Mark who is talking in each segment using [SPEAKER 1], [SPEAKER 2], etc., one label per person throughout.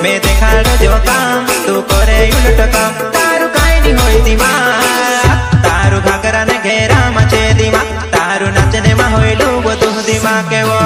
[SPEAKER 1] मैं देखाड़ जो काम तू करे उलट काम तारू काई नहीं होई दिमाग तारू घाघरा ने घेरा मचे दिमाग तारू नाचने में होई लूबो तू दिमाग के वो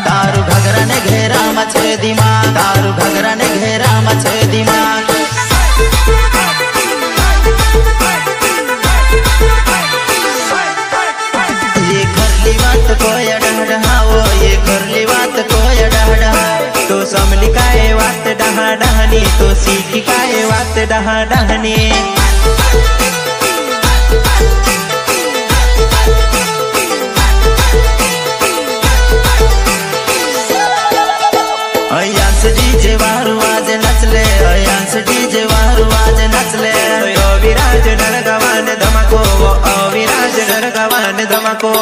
[SPEAKER 1] तारू घाघरा ने घेरा मचे दिमाग तारू घाघरा ने घेरा मचे दिमाग ये घरली बात को डहाओ ये घरली बात को डहा तो समली काए बात डहा डहनी तो सीखी काए बात डहा डहनी डीजे वारू आज नचले अयांस डीजे वारू आज नचले ओ विराज नरगवान धमाको ओ विराज नरगवान धमाको।